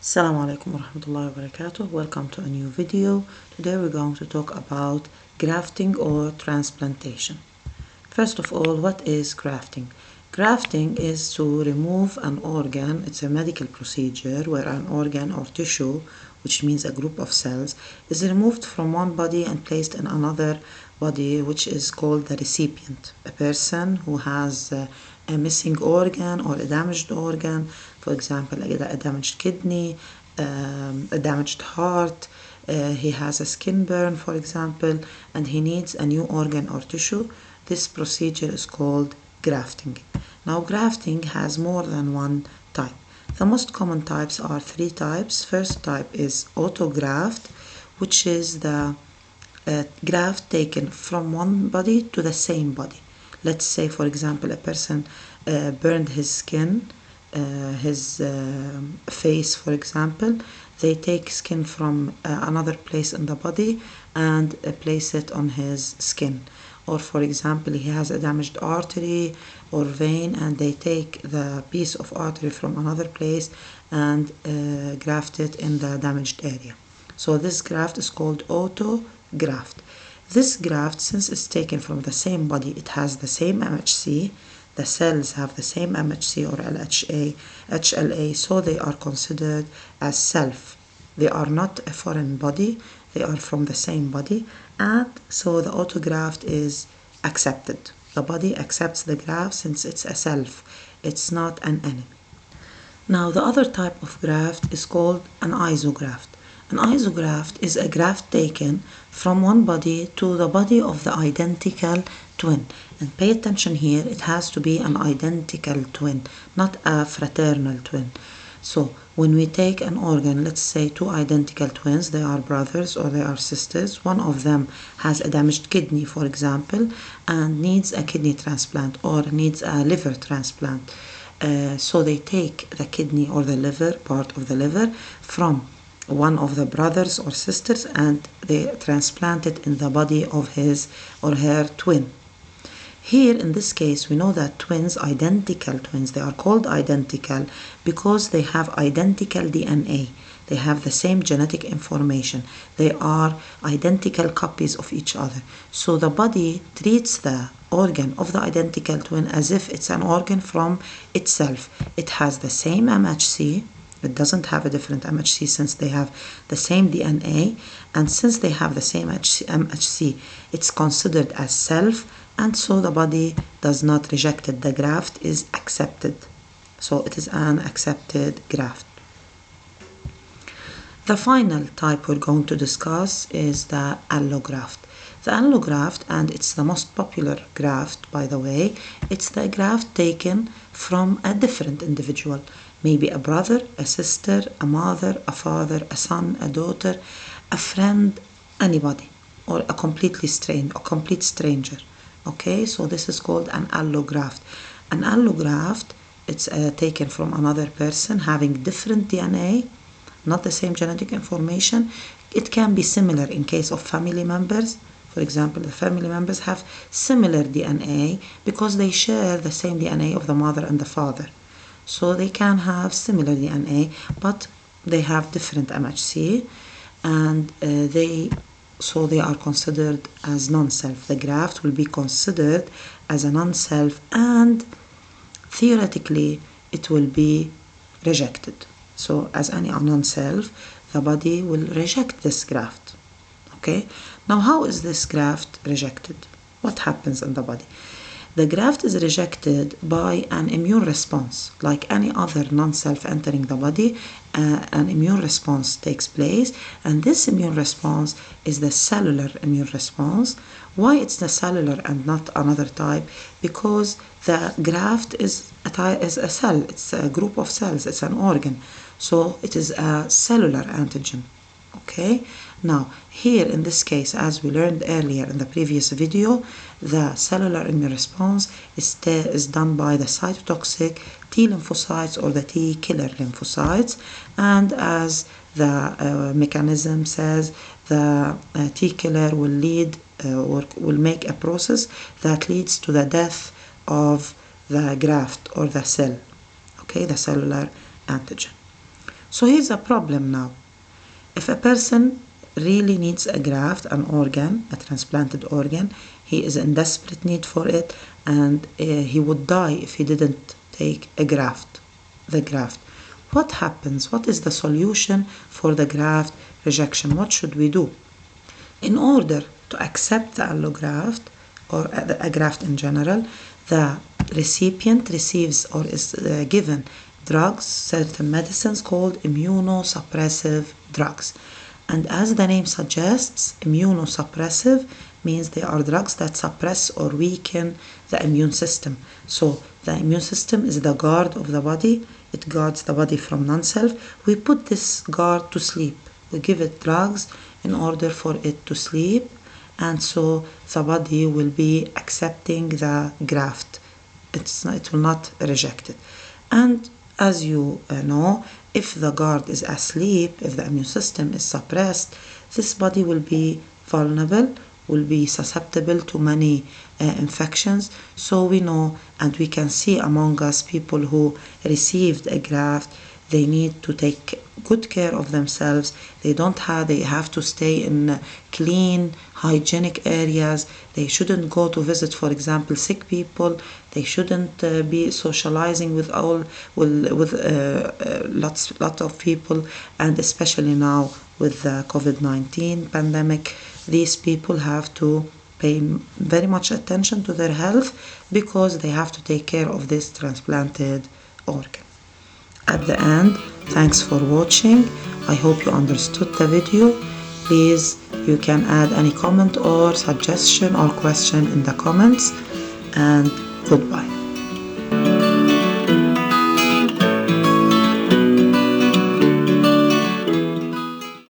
Assalamu alaikum wa rahmatullahi wa barakatuh. Welcome to a new video. Today we're going to talk about grafting or transplantation. First of all, what is grafting? Grafting is to remove an organ. It's a medical procedure where an organ or tissue, which means a group of cells, is removed from one body and placed in another body, which is called the recipient. A person who has a missing organ or a damaged organ, for example, a damaged kidney, a damaged heart, he has a skin burn, for example, and he needs a new organ or tissue. This procedure is called grafting. Now, grafting has more than one type. The most common types are three types. First type is autograft, which is the graft taken from one body to the same body. Let's say, for example, a person burned his skin, his face, for example. They take skin from another place in the body and place it on his skin. Or, for example, he has a damaged artery or vein, and they take the piece of artery from another place and graft it in the damaged area. So this graft is called autograft. This graft, since it's taken from the same body, it has the same MHC. The cells have the same MHC or HLA, so they are considered as self. They are not a foreign body, they are from the same body, and so the autograft is accepted. The body accepts the graft since it's a self, it's not an enemy. Now, the other type of graft is called an isograft. An isograft is a graft taken from one body to the body of the identical twin. And pay attention here, it has to be an identical twin, not a fraternal twin. So when we take an organ, let's say two identical twins, they are brothers or they are sisters. One of them has a damaged kidney, for example, and needs a kidney transplant or needs a liver transplant. So they take the kidney or the liver, part of the liver, from one of the brothers or sisters, and they transplant it in the body of his or her twin. Here, in this case, we know that twins, identical twins, they are called identical because they have identical DNA. They have the same genetic information. They are identical copies of each other. So the body treats the organ of the identical twin as if it's an organ from itself. It has the same MHC. It doesn't have a different MHC since they have the same DNA. And since they have the same MHC, it's considered as self. And so the body does not reject it. The graft is accepted. So it is an accepted graft. The final type we're going to discuss is the allograft. The allograft, and it's the most popular graft, by the way, it's the graft taken from a different individual. Maybe a brother, a sister, a mother, a father, a son, a daughter, a friend, anybody, or a complete stranger. Okay, so this is called an allograft. An allograft, it's taken from another person having different DNA, not the same genetic information. It can be similar in case of family members. For example, the family members have similar DNA because they share the same DNA of the mother and the father. So they can have similar DNA, but they have different MHC, and so they are considered as non-self. The graft will be considered as a non-self, and theoretically it will be rejected. So as any non-self, the body will reject this graft. Okay? Now, how is this graft rejected? What happens in the body? The graft is rejected by an immune response. Like any other non-self entering the body, an immune response takes place, and this immune response is the cellular immune response. Why it's the cellular and not another type? Because the graft is a cell, it's a group of cells, it's an organ. So it is a cellular antigen. Okay? Now, here in this case, as we learned earlier in the previous video, the cellular immune response is done by the cytotoxic T lymphocytes or the T killer lymphocytes, and as the mechanism says, the T killer will lead or will make a process that leads to the death of the graft or the cell, okay, the cellular antigen. So here's a problem now. If a person really needs a graft, an organ, a transplanted organ, he is in desperate need for it, and he would die if he didn't take the graft. What happens? What is the solution for the graft rejection? What should we do? In order to accept the allograft or a graft in general, the recipient receives or is given drugs, certain medicines called immunosuppressive drugs. And as the name suggests, immunosuppressive means they are drugs that suppress or weaken the immune system. So the immune system is the guard of the body. It guards the body from non-self. We put this guard to sleep. We give it drugs in order for it to sleep, and so the body will be accepting the graft. It will not reject it. And as you know, if the guard is asleep, if the immune system is suppressed, this body will be vulnerable, will be susceptible to many infections. So we know and we can see among us people who received a graft, they need to take good care of themselves. They have to stay in clean, hygienic areas. They shouldn't go to visit, for example, sick people. They shouldn't be socializing with lot of people, and especially now with the COVID-19 pandemic, these people have to pay very much attention to their health because they have to take care of this transplanted organ. At the end, thanks for watching. I hope you understood the video. Please, you can add any comment or suggestion or question in the comments, and goodbye.